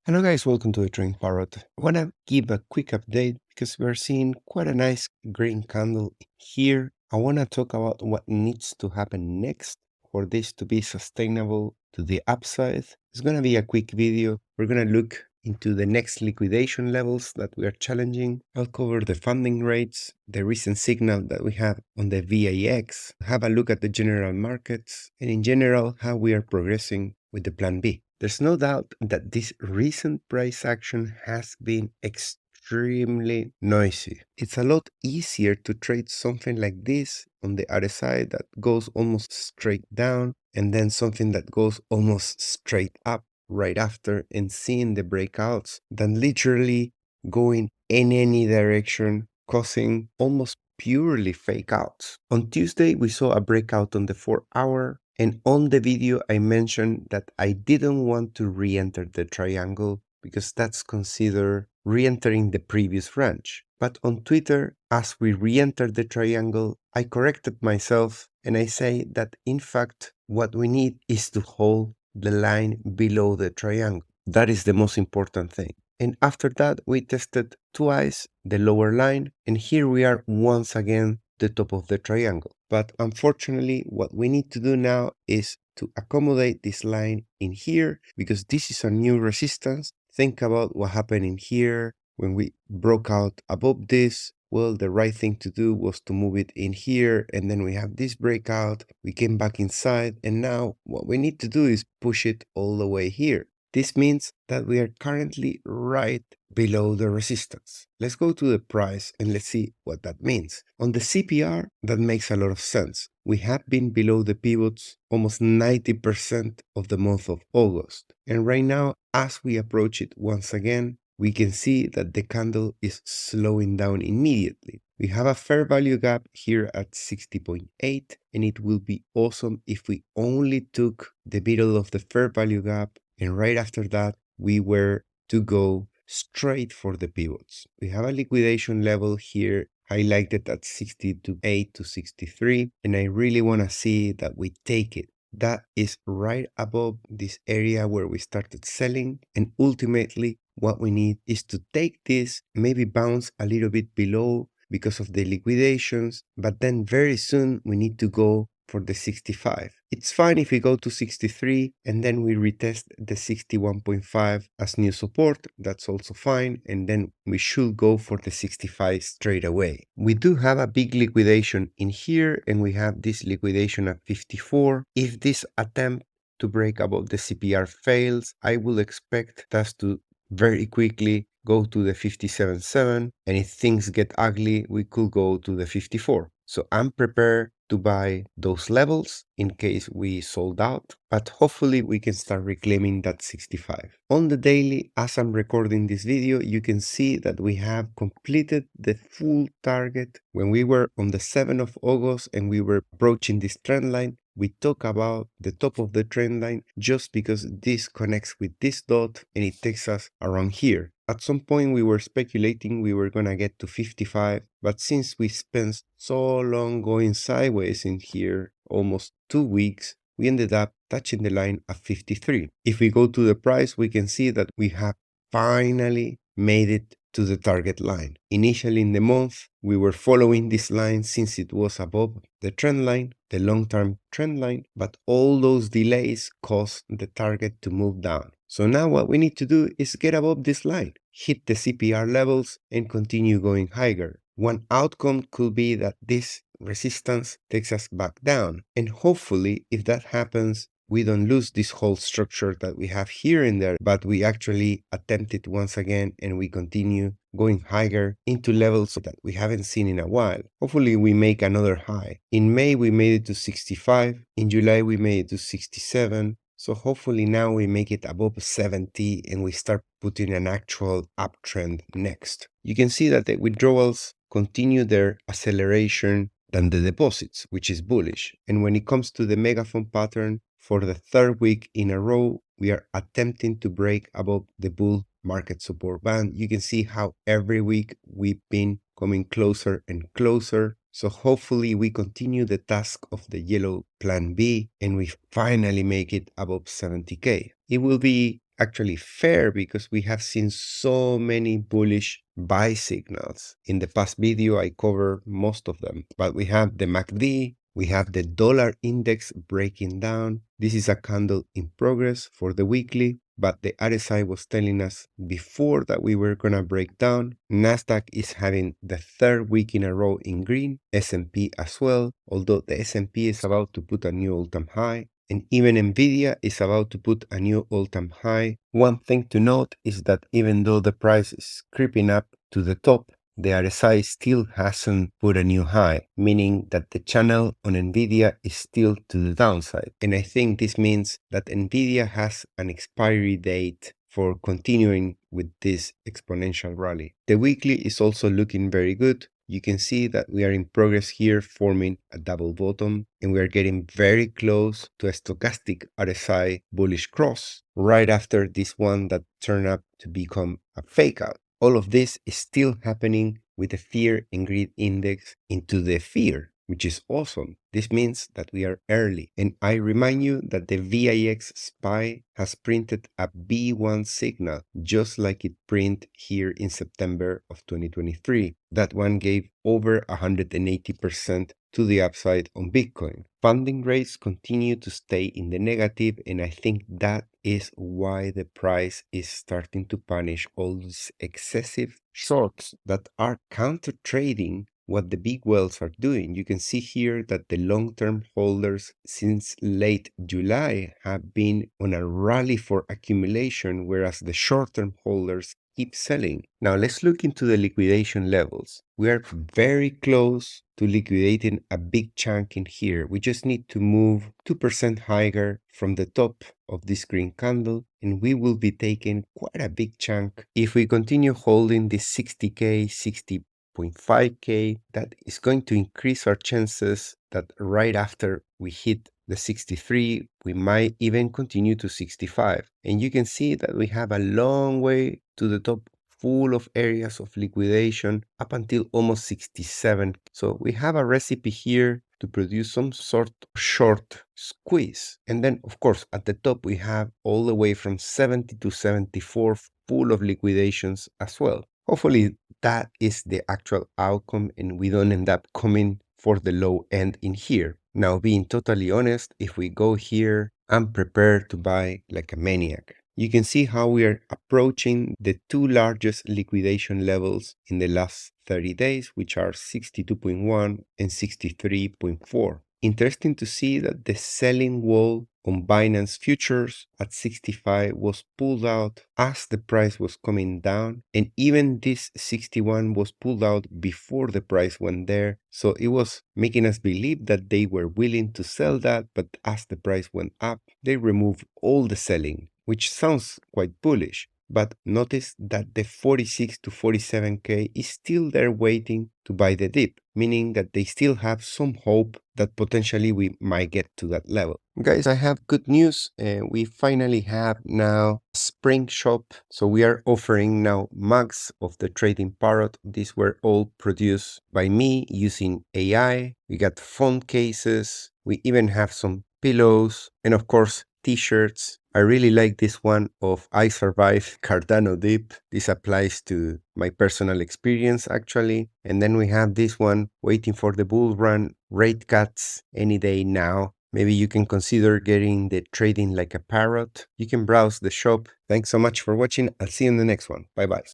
Hello guys, welcome to the Trading Parrot. I want to give a quick update because we're seeing quite a nice green candle here. I want to talk about what needs to happen next for this to be sustainable to the upside. It's going to be a quick video. We're going to look into the next liquidation levels that we are challenging. I'll cover the funding rates, the recent signal that we have on the VIX, have a look at the general markets, and in general, how we are progressing with the plan B. There's no doubt that this recent price action has been extremely noisy. It's a lot easier to trade something like this on the other side that goes almost straight down and then something that goes almost straight up right after and seeing the breakouts than literally going in any direction, causing almost purely fake outs. On Tuesday, we saw a breakout on the 4-hour. And on the video, I mentioned that I didn't want to re-enter the triangle because that's considered re-entering the previous range. But on Twitter, as we re-entered the triangle, I corrected myself and I say that in fact, what we need is to hold the line below the triangle. That is the most important thing. And after that, we tested twice the lower line, and here we are once again the top of the triangle. But unfortunately, what we need to do now is to accommodate this line in here because this is a new resistance. Think about what happened in here when we broke out above this. Well, the right thing to do was to move it in here, and then we have this breakout. We came back inside, and now what we need to do is push it all the way here. This means that we are currently right below the resistance. Let's go to the price and let's see what that means. On the CPR, that makes a lot of sense. We have been below the pivots almost 90% of the month of August. And right now, as we approach it once again, we can see that the candle is slowing down immediately. We have a fair value gap here at 60.8, and it will be awesome if we only took the middle of the fair value gap, and right after that, we were to go straight for the pivots. We have a liquidation level here highlighted at 62.8 to 63, and I really want to see that we take it. That is right above this area where we started selling, and ultimately what we need is to take this, maybe bounce a little bit below because of the liquidations, but then very soon we need to go for the 65. It's fine if we go to 63 and then we retest the 61.5 as new support. That's also fine, and then we should go for the 65 straight away. We do have a big liquidation in here, and we have this liquidation at 54. If this attempt to break above the CPR fails, I will expect us to very quickly go to the 57.7, and if things get ugly, we could go to the 54. So I'm prepared to buy those levels in case we sold out, but hopefully we can start reclaiming that 65. On the daily, as I'm recording this video, you can see that we have completed the full target. When we were on the 7th of August and we were approaching this trend line, we talk about the top of the trend line just because this connects with this dot and it takes us around here. At some point we were speculating we were gonna get to 55, but since we spent so long going sideways in here, almost 2 weeks, we ended up touching the line at 53. If we go to the price, we can see that we have finally made it to the target line. Initially in the month, we were following this line since it was above the trend line, the long-term trend line, but all those delays caused the target to move down. So now what we need to do is get above this line, hit the CPR levels, and continue going higher. One outcome could be that this resistance takes us back down, and hopefully if that happens, we don't lose this whole structure that we have here and there, but we actually attempt it once again and we continue going higher into levels that we haven't seen in a while. Hopefully we make another high. In May we made it to 65, in July we made it to 67, so hopefully now we make it above 70 and we start putting an actual uptrend next. You can see that the withdrawals continue their acceleration than the deposits, which is bullish. And when it comes to the megaphone pattern, for the third week in a row, we are attempting to break above the bull market support band. You can see how every week we've been coming closer and closer. So hopefully we continue the task of the yellow plan B and we finally make it above 70K. It will be actually fair because we have seen so many bullish buy signals. In the past video, I covered most of them, but we have the MACD, we have the dollar index breaking down. This is a candle in progress for the weekly, but the RSI was telling us before that we were going to break down. Nasdaq is having the third week in a row in green, S&P as well, although the S&P is about to put a new all-time high. And even Nvidia is about to put a new all-time high. One thing to note is that even though the price is creeping up to the top, the RSI still hasn't put a new high, meaning that the channel on Nvidia is still to the downside. And I think this means that Nvidia has an expiry date for continuing with this exponential rally. The weekly is also looking very good. You can see that we are in progress here, forming a double bottom, and we are getting very close to a stochastic RSI bullish cross right after this one that turned up to become a fake out. All of this is still happening with the fear and greed index into the fear, which is awesome. This means that we are early. And I remind you that the VIX SPY has printed a B1 signal, just like it printed here in September of 2023. That one gave over 180% to the upside on Bitcoin. Funding rates continue to stay in the negative, and I think that is why the price is starting to punish all these excessive shorts that are counter trading what the big whales are doing. You can see here that the long-term holders since late July have been on a rally for accumulation, whereas the short-term holders keep selling. Now let's look into the liquidation levels. We are very close to liquidating a big chunk in here. We just need to move 2% higher from the top of this green candle, and we will be taking quite a big chunk. If we continue holding this 60K, 60.5K, that is going to increase our chances that right after we hit the 63, we might even continue to 65. And you can see that we have a long way to the top, full of areas of liquidation up until almost 67. So we have a recipe here to produce some sort of short squeeze. And then, of course, at the top, we have all the way from 70 to 74 full of liquidations as well. Hopefully, that is the actual outcome and we don't end up coming for the low end in here. Now, being totally honest, if we go here, I'm prepared to buy like a maniac. You can see how we are approaching the two largest liquidation levels in the last 30 days, which are 62.1 and 63.4. Interesting to see that the selling wall on Binance futures at 65 was pulled out as the price was coming down, and even this 61 was pulled out before the price went there. So it was making us believe that they were willing to sell that, but as the price went up, they removed all the selling, which sounds quite bullish. But notice that the 46 to 47K is still there waiting to buy the dip, meaning that they still have some hope that potentially we might get to that level. Guys, I have good news. We finally have now Spring Shop. So we are offering now mugs of the Trading Parrot. These were all produced by me using AI. We got phone cases. We even have some pillows and of course t-shirts. I really like this one of I Survived Cardano Dip. This applies to my personal experience actually. And then we have this one, Waiting for the Bull Run, rate cuts any day now. Maybe you can consider getting the Trading Like a Parrot. You can browse the shop. Thanks so much for watching. I'll see you in the next one. Bye bye.